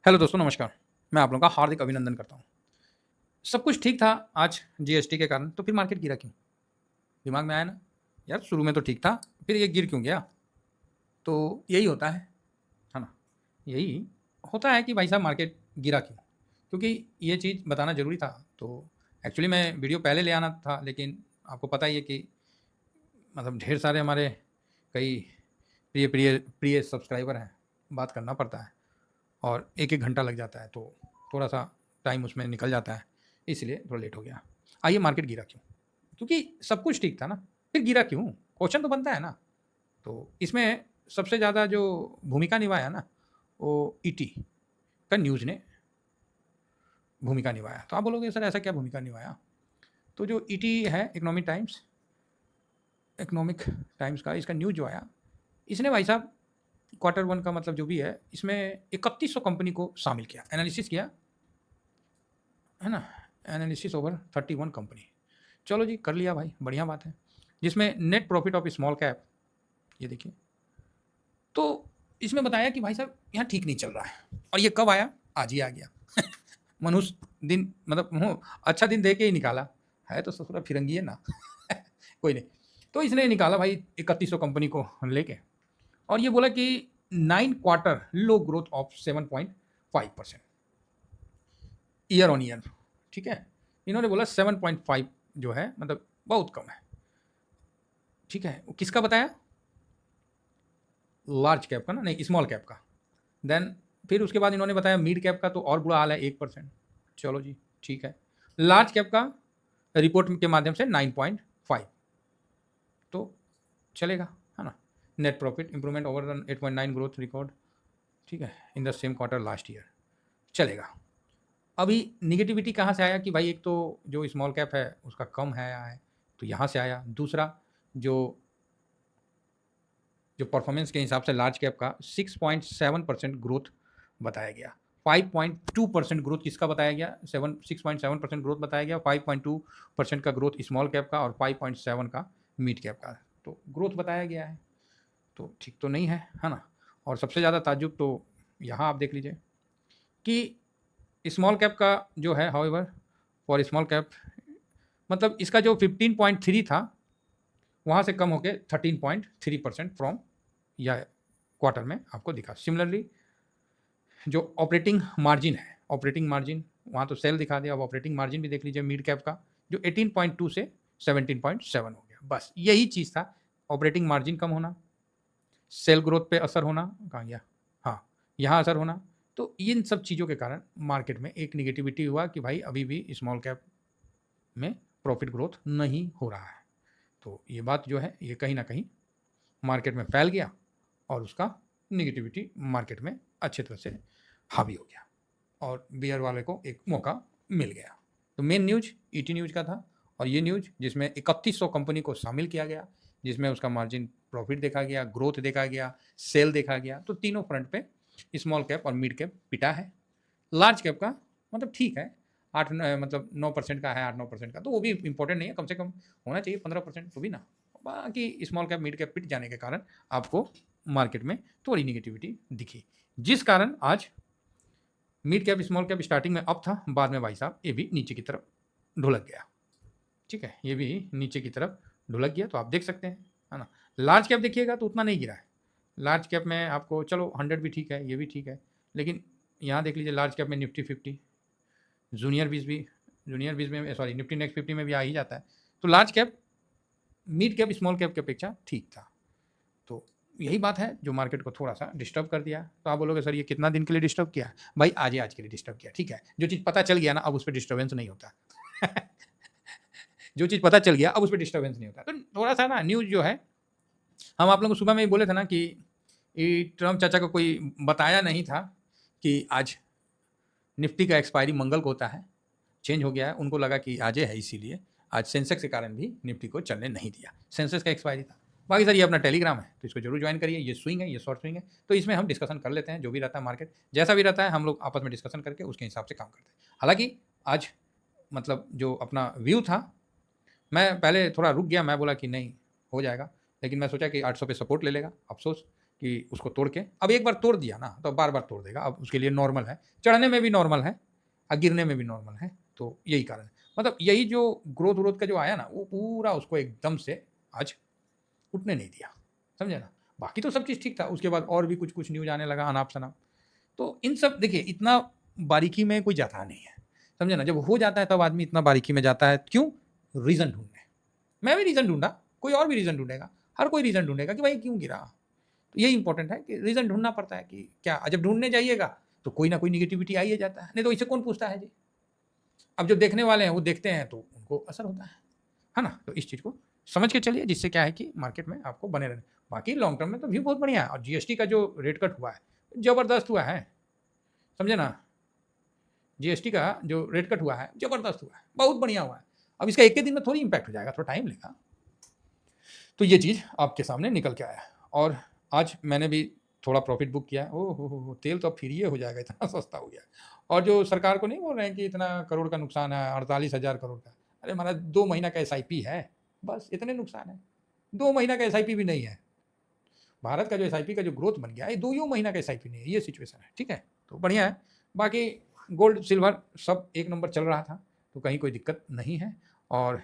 Hello दोस्तों, नमस्कार। मैं आप लोगों का हार्दिक अभिनंदन करता हूँ। सब कुछ ठीक था आज जीएसटी के कारण, तो फिर मार्केट गिरा क्यों? दिमाग में आया ना, यार शुरू में तो ठीक था, फिर ये गिर क्यों गया? तो यही होता है ना? यही होता है कि भाई साहब मार्केट गिरा क्यों? क्योंकि ये चीज़ बताना ज़रूरी था। तो एक्चुअली मैं वीडियो पहले ले आना था, लेकिन आपको पता ही है कि मतलब ढेर सारे हमारे कई प्रिय प्रिय प्रिय सब्सक्राइबर हैं, बात करना पड़ता है और 1-1 घंटा लग जाता है, तो थोड़ा-सा टाइम उसमें निकल जाता है, इसलिए थोड़ा लेट हो गया। आइए मार्केट गिरा क्यों? क्योंकि सब कुछ ठीक था ना, फिर गिरा क्यों? क्वेश्चन तो बनता है ना। तो इसमें सबसे ज़्यादा जो भूमिका निभाया ना, वो ईटी का न्यूज़ ने भूमिका निभाया। तो आप बोलोगे सर ऐसा क्या भूमिका निभाया? तो जो ईटी है इकोनॉमिक टाइम्स का इसका न्यूज़ जो आया, इसने भाई साहब क्वार्टर 1 का मतलब जो भी है, इसमें 3100 कंपनी को शामिल किया, एनालिसिस किया, है ना? Analysis over 31 company. चलो जी, कर लिया भाई, बढ़िया बात है। जिसमें net profit of small cap, ये देखिए। तो इसमें बताया कि भाई साहब यहाँ ठीक नहीं चल रहा है और ये कब आया? आज ही आ गया। मनुष्य दिन मतलब अच्छा दिन दे के ही निकाला है, तो ससुरा फिरंगी है ना। कोई नहीं। तो इसने निकाला भाई 3100 कंपनी को लेके और ये बोला कि 9 quarter low growth of 7.5% year on year. ठीक है, इन्होंने बोला 7.5 जो है मतलब बहुत कम है। ठीक है, किसका बताया? लार्ज कैप का ना, नहीं स्मॉल कैप का। देन फिर उसके बाद इन्होंने बताया मिड कैप का तो और बुरा हाल है 1%। चलो जी, ठीक है। लार्ज कैप का रिपोर्ट के माध्यम से 9.5 तो चलेगा, है ना? Net profit improvement over the 8.9 growth record, ठीक है, in the same quarter last year, चलेगा। अभी निगेटिविटी कहाँ से आया कि भाई एक तो जो स्मॉल कैप है उसका कम है आया है, तो यहाँ से आया। दूसरा जो जो परफॉर्मेंस के हिसाब से लार्ज कैप का 6.7% ग्रोथ बताया गया। 5.2% ग्रोथ किसका बताया गया? 6.7% ग्रोथ बताया गया। 5.2% का ग्रोथ स्मॉल कैप का और 5.7 का मिड कैप का। तो ग्रोथ बताया गया है, तो ठीक तो नहीं है ना? और सबसे ज़्यादा ताज्जुब तो यहाँ आप देख लीजिए कि स्मॉल कैप का जो है, हाउएवर फॉर स्मॉल कैप मतलब इसका जो 15.3 था वहाँ से कम होकर 13.3% फ्रॉम या क्वार्टर में आपको दिखा। सिमिलरली जो ऑपरेटिंग मार्जिन वहाँ तो सेल दिखा दिया, अब ऑपरेटिंग मार्जिन भी देख लीजिए मिड कैप का, जो 18.2 से 17.7 हो गया। बस यही चीज़ था, ऑपरेटिंग मार्जिन कम होना, सेल ग्रोथ पे असर होना, कहाँ गया, हाँ यहाँ असर होना। तो इन सब चीज़ों के कारण मार्केट में एक निगेटिविटी हुआ कि भाई अभी भी स्मॉल कैप में प्रॉफिट ग्रोथ नहीं हो रहा है। तो ये बात जो है ये कहीं ना कहीं मार्केट में फैल गया और उसका निगेटिविटी मार्केट में अच्छे तरह से हावी हो गया और बियर वाले को एक मौका मिल गया। तो मेन न्यूज ईटी न्यूज का था और ये न्यूज जिसमें 3100 कंपनी को शामिल किया गया, जिसमें उसका मार्जिन प्रॉफिट देखा गया, ग्रोथ देखा गया, सेल देखा गया। तो तीनों फ्रंट पे स्मॉल कैप और मिड कैप पिटा है। लार्ज कैप का मतलब ठीक है, 8-9% का है, 8-9% का, तो वो भी इंपॉर्टेंट नहीं है, कम से कम होना चाहिए 15% तो भी ना। बाकी स्मॉल कैप मिड कैप पिट जाने के कारण आपको मार्केट में थोड़ी निगेटिविटी दिखी, जिस कारण आज mid cap small cap starting में अप था, बाद में भाई साहब ये भी नीचे की तरफ ढुलक गया। ठीक है, ये भी नीचे की तरफ ढुलक गया, तो आप देख सकते हैं, है ना? लार्ज कैप देखिएगा तो उतना नहीं गिरा है। लार्ज कैप में आपको चलो 100 भी ठीक है, ये भी ठीक है, लेकिन यहाँ देख लीजिए लार्ज कैप में निफ्टी 50, जूनियर बीस में, सॉरी निफ्टी नेक्स्ट 50 में भी आ ही जाता है। तो large cap mid cap small cap की अपेक्षा ठीक था। तो यही बात है जो मार्केट को थोड़ा सा डिस्टर्ब कर दिया। तो आप बोलोगे सर ये कितना दिन के लिए डिस्टर्ब किया? भाई आज के लिए डिस्टर्ब किया, ठीक है। जो चीज़ पता चल गया ना, अब उस पर डिस्टर्बेंस नहीं होता। जो चीज़ पता चल गया अब उस पर डिस्टर्बेंस नहीं होता। तो थोड़ा सा ना न्यूज़ जो है, हम आप लोगों को सुबह में ही बोले थे ना कि ट्रम्प चाचा को कोई बताया नहीं था कि आज निफ्टी का एक्सपायरी मंगल को होता है, चेंज हो गया है। उनको लगा कि आज है, इसीलिए आज सेंसेक्स के कारण भी निफ्टी को चलने नहीं दिया। सेंसेक्स का एक्सपायरी था। बाकी सर ये अपना टेलीग्राम है, तो इसको जरूर ज्वाइन करिए। ये स्विंग है, ये शॉर्ट स्विंग है, तो इसमें हम डिस्कशन कर लेते हैं। जो भी रहता है मार्केट जैसा भी रहता है, हम लोग आपस में डिस्कशन करके उसके हिसाब से काम करते हैं। हालांकि आज मतलब जो अपना व्यू था, मैं पहले थोड़ा रुक गया, मैं बोला कि नहीं हो जाएगा, लेकिन मैं सोचा कि 800 पे सपोर्ट ले लेगा। अफसोस कि उसको तोड़ के, अब एक बार तोड़ दिया ना तो बार बार तोड़ देगा, अब उसके लिए नॉर्मल है, चढ़ने में भी नॉर्मल है और गिरने में भी नॉर्मल है। तो यही कारण है, मतलब यही जो ग्रोथ व्रोथ का जो आया ना वो पूरा उसको एकदम से आज उठने नहीं दिया, समझे ना। बाकी तो सब चीज़ ठीक था, उसके बाद और भी कुछ कुछ न्यूज आने लगा अनाप शनाप। तो इन सब देखिए इतना बारीकी में कोई जाता नहीं है, समझे ना। जब हो जाता है तब आदमी इतना बारीकी में जाता है, क्यों? रीज़न ढूंढने। मैं भी रीज़न ढूंढा, कोई और भी रीज़न ढूंढेगा, हर कोई रीज़न ढूंढेगा कि भाई क्यों गिरा। तो यही इंपॉर्टेंट है कि रीज़न ढूंढना पड़ता है कि क्या, जब ढूंढने जाइएगा तो कोई ना कोई निगेटिविटी आ ही जाता है, नहीं तो इसे कौन पूछता है जी। अब जो देखने वाले हैं वो देखते हैं तो उनको असर होता है ना। तो इस चीज़ को समझ के चलिए, जिससे क्या है कि मार्केट में आपको बने रहने। बाकी लॉन्ग टर्म में तो व्यू बहुत बढ़िया है, और जीएसटी का जो रेट कट हुआ है ज़बरदस्त हुआ है, समझे ना। जीएसटी का जो रेट कट हुआ है ज़बरदस्त हुआ है, बहुत बढ़िया हुआ है। अब इसका एक ही दिन में थोड़ी इम्पैक्ट हो जाएगा, थोड़ा टाइम लेगा। तो ये चीज़ आपके सामने निकल के आया। और आज मैंने भी थोड़ा प्रॉफिट बुक किया है। ओह हो, तेल तो अब फ्री हो जाएगा, इतना सस्ता हो गया। और जो सरकार को नहीं बोल रहे हैं कि इतना करोड़ का नुकसान है, 48,000 करोड़ का। अरे महाराज 2 महीना का एसआईपी है, बस इतने नुकसान है। 2 महीना का एसआईपी भी नहीं है। भारत का जो एसआईपी का जो ग्रोथ बन गया है, 2 ही महीना का एसआईपी नहीं है, ये सिचुएशन है, ठीक है। तो बढ़िया है। बाकी गोल्ड सिल्वर सब एक नंबर चल रहा था, तो कहीं कोई दिक्कत नहीं है। और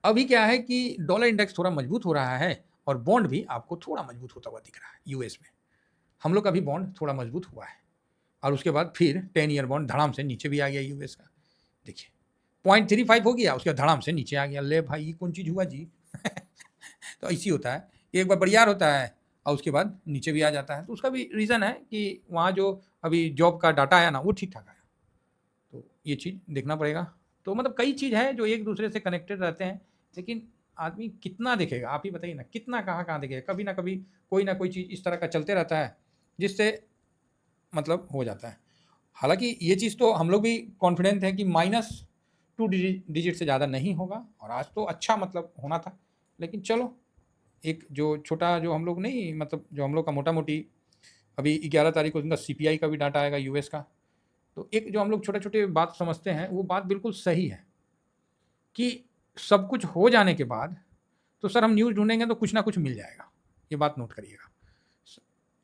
अभी क्या है कि डॉलर इंडेक्स थोड़ा मजबूत हो रहा है, और बॉन्ड भी आपको थोड़ा मजबूत होता हुआ दिख रहा है यूएस में। हम लोग का भी बॉन्ड थोड़ा मजबूत हुआ है, और उसके बाद फिर 10 ईयर बॉन्ड धड़ाम से नीचे भी आ गया यूएस का। देखिए 0.35 हो गया, उसके बाद धड़ाम से नीचे आ गया। ले भाई ये कौन चीज़ हुआ जी। तो ऐसी होता है, एक बार बरियार होता है और उसके बाद नीचे भी आ जाता है। तो उसका भी रीज़न है कि वहाँ जो अभी जॉब का डाटा आया ना वो ठीक ठाक आया, तो ये चीज़ देखना पड़ेगा। तो मतलब कई चीज़ है जो एक दूसरे से कनेक्टेड रहते हैं, लेकिन आदमी कितना देखेगा, आप ही बताइए ना, कितना कहाँ कहाँ देखेगा। कभी ना कभी कोई ना कोई चीज़ इस तरह का चलते रहता है जिससे मतलब हो जाता है। हालांकि ये चीज़ तो हम लोग भी कॉन्फिडेंट हैं कि -2 डिजिट से ज़्यादा नहीं होगा, और आज तो अच्छा मतलब होना था। लेकिन चलो, एक जो छोटा जो हम लोग नहीं, मतलब जो हम लोग का मोटा मोटी अभी 11 तारीख को उनका सीपीआई का भी डाटा आएगा यूएस का। तो एक जो हम लोग छोटे छोटे बात समझते हैं वो बात बिल्कुल सही है कि सब कुछ हो जाने के बाद तो सर हम न्यूज़ ढूंढेंगे तो कुछ ना कुछ मिल जाएगा। ये बात नोट करिएगा।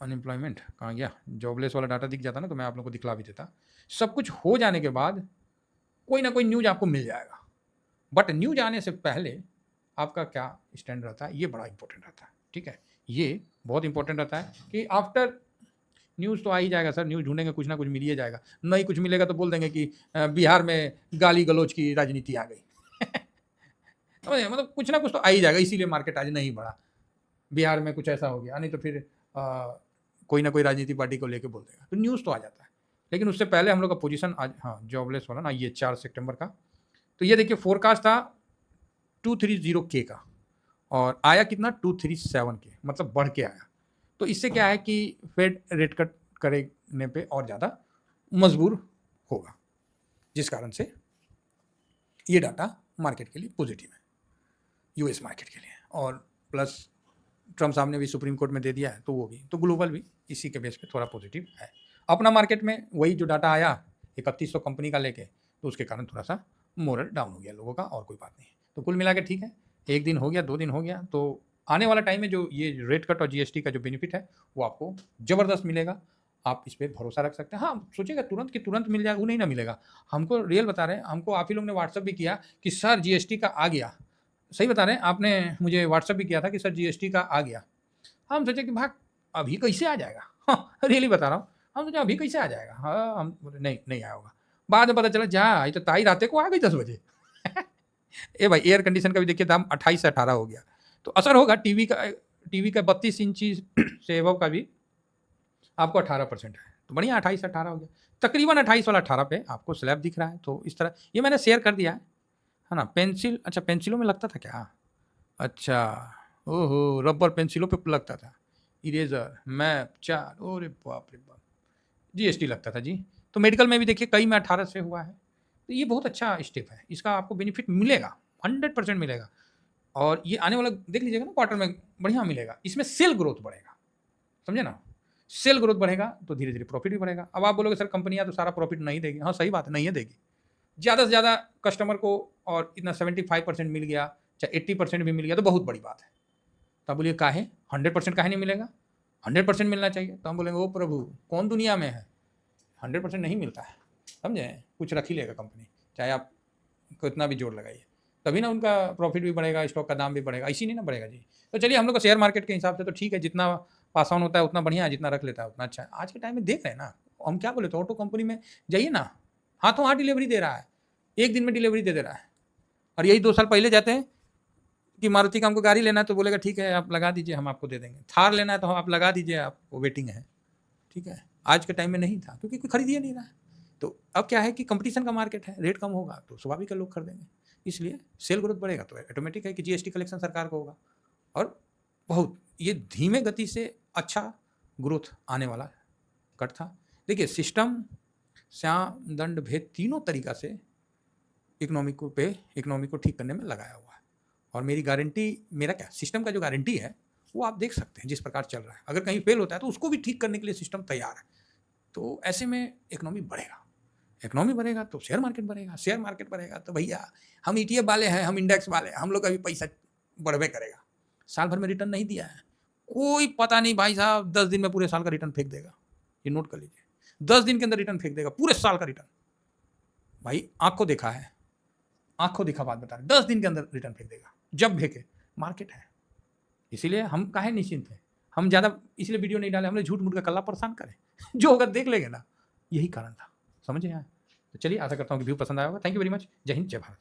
अनएम्प्लॉयमेंट कहाँ गया, जॉबलेस वाला डाटा दिख जाता ना तो मैं आप लोग को दिखला भी देता। सब कुछ हो जाने के बाद कोई ना कोई न्यूज़ आपको मिल जाएगा, बट न्यूज़ आने से पहले आपका क्या स्टैंड रहता है ये बड़ा इंपॉर्टेंट रहता है, ठीक है। ये बहुत इंपॉर्टेंट रहता है कि आफ्टर न्यूज़ तो आ ही जाएगा सर, न्यूज़ ढूंढेंगे कुछ ना कुछ मिल ही जाएगा। नहीं कुछ मिलेगा तो बोल देंगे कि बिहार में गाली गलौज की राजनीति आ गई। मतलब कुछ ना कुछ तो आ ही जाएगा, इसीलिए मार्केट आज नहीं बढ़ा। बिहार में कुछ ऐसा हो गया, नहीं तो फिर कोई ना कोई राजनीतिक पार्टी को लेके बोल देगा, तो न्यूज़ तो आ जाता है। लेकिन उससे पहले हम लोग का पोजीशन आज, हाँ जॉबलेस वाला ना, ये 4 सितंबर का। तो ये देखिए फोरकास्ट था 230K का, और आया कितना 237 के, मतलब बढ़ के आया। तो इससे क्या है कि फेड रेट कट करने पे और ज़्यादा मजबूर होगा, जिस कारण से ये डाटा मार्केट के लिए पॉजिटिव है, यूएस मार्केट के लिए। और प्लस ट्रम्प साहब ने भी सुप्रीम कोर्ट में दे दिया है, तो वो भी, तो ग्लोबल भी इसी के बेस पे थोड़ा पॉजिटिव है। अपना मार्केट में वही जो डाटा आया 3100 कंपनी का लेके, तो उसके कारण थोड़ा सा मोरल डाउन हो गया लोगों का, और कोई बात नहीं है। तो कुल मिला के ठीक है, 1 दिन हो गया, 2 दिन हो गया, तो आने वाला टाइम में जो ये रेट कट और जीएसटी का जो बेनिफिट है वो आपको ज़बरदस्त मिलेगा। आप इस पर भरोसा रख सकते हैं। हाँ सोचिएगा तुरंत कि तुरंत मिल जाएगा, वो नहीं ना मिलेगा। हमको रियल बता रहे हैं, हमको आप ही लोग ने व्हाट्सअप भी किया कि सर जीएसटी का आ गया। सही बता रहे हैं, आपने मुझे व्हाट्सअप भी किया था कि सर जीएसटी का आ गया। हम सोचे कि भाग अभी कैसे आ जाएगा। हाँ रियली बता रहा हूँ, हम सोचे अभी कैसे आ जाएगा। हाँ हम बोले नहीं नहीं आया होगा। बाद में पता चला जा ये तो ताई रातें को आ गई 10 बजे। ए भाई एयर कंडीशन का भी देखिए दाम 28 से 18 हो गया। तो असर होगा टीवी का 32 इंची से एबव का भी आपको 18% है, तो बढ़िया 28 से 18 हो गया। तकरीबन 28 वाला 18 पे आपको स्लैब दिख रहा है। तो इस तरह ये मैंने शेयर कर दिया है ना। पेंसिल, अच्छा पेंसिलों में लगता था क्या? अच्छा, ओहो रबर पेंसिलों पे लगता था, इरेजर मैप चार, अरे बाप रे बाप, जीएसटी लगता था जी। तो मेडिकल में भी देखिए कई में 18 से हुआ है। तो ये बहुत अच्छा स्टेप है, इसका आपको बेनिफिट मिलेगा, 100% मिलेगा। और ये आने वाला देख लीजिएगा ना क्वार्टर में बढ़िया मिलेगा। इसमें सेल ग्रोथ बढ़ेगा, समझे ना। सेल ग्रोथ बढ़ेगा तो धीरे धीरे प्रॉफिट भी बढ़ेगा। अब आप बोलोगे सर कंपनियां तो सारा प्रॉफिट नहीं देगी। हाँ सही बात है, नहीं है देगी। ज़्यादा से ज़्यादा कस्टमर को और इतना 75% मिल गया, चाहे 80% भी मिल गया तो बहुत बड़ी बात है। तो आप बोलिए काहे 100% काहे नहीं मिलेगा? 100% मिलना चाहिए। तो हम बोलेंगे ओ प्रभु कौन दुनिया में है, 100% नहीं मिलता है, समझे, कुछ रख ही लेगा कंपनी, चाहे आप कितना भी जोर लगाइए, तभी ना उनका प्रॉफिट भी बढ़ेगा, स्टॉक का दाम भी बढ़ेगा, इसी नहीं ना बढ़ेगा जी। तो चलिए हम लोग का शेयर मार्केट के हिसाब से तो ठीक है, जितना पास ऑन होता है उतना बढ़िया है, जितना रख लेता है उतना अच्छा है। आज के टाइम में देख रहे हैं ना, हम क्या बोले तो ऑटो कंपनी में जाइए ना, हाथों हाथ डिलीवरी दे रहा है, एक दिन में डिलीवरी दे रहा है। और यही 2 साल पहले जाते हैं कि मारुति का हमको गाड़ी लेना है तो बोलेगा ठीक है आप लगा दीजिए हम आपको दे देंगे, थार लेना है तो आप लगा दीजिए आपको वेटिंग है, ठीक है। आज के टाइम में नहीं था क्योंकि कोई खरीद ही नहीं रहा है। तो अब क्या है कि कंपटीशन का मार्केट है, रेट कम होगा तो स्वाभाविक है लोग खरीदेंगे, इसलिए सेल ग्रोथ बढ़ेगा तो ऑटोमेटिक है कि जीएसटी कलेक्शन सरकार को होगा और बहुत ये धीमे गति से अच्छा ग्रोथ आने वाला कट था। देखिए सिस्टम, श्याम, दंड, भेद तीनों तरीका से इकोनॉमी को ठीक करने में लगाया हुआ है। और मेरी गारंटी, मेरा क्या सिस्टम का जो गारंटी है वो आप देख सकते हैं जिस प्रकार चल रहा है। अगर कहीं फेल होता है तो उसको भी ठीक करने के लिए सिस्टम तैयार है। तो ऐसे में इकोनॉमी बढ़ेगा तो शेयर मार्केट बढ़ेगा, शेयर मार्केट बढ़ेगा तो भैया हम ETF वाले हैं, हम इंडेक्स वाले हैं, हम लोग का भी पैसा बढ़वे करेगा। साल भर में रिटर्न नहीं दिया है कोई पता नहीं भाई साहब, 10 दिन में पूरे साल का रिटर्न फेंक देगा, ये नोट कर लीजिए, 10 दिन के अंदर रिटर्न फेंक देगा पूरे साल का रिटर्न। भाई आंखों देखा है, आंखों देखा बात बता रहे, 10 दिन के अंदर रिटर्न फेंक देगा जब फेंके, मार्केट है। इसीलिए हम काहे निश्चिंत हैं, हम ज़्यादा इसलिए वीडियो नहीं डाले, हमने झूठ मूठ का कल्ला परेशान करें जो होगा देख लेंगे ना, यही कारण था, समझे यार। तो चलिए आशा करता हूँ कि व्यू पसंद आया होगा। थैंक यू वेरी मच, जय हिंद जय भारत।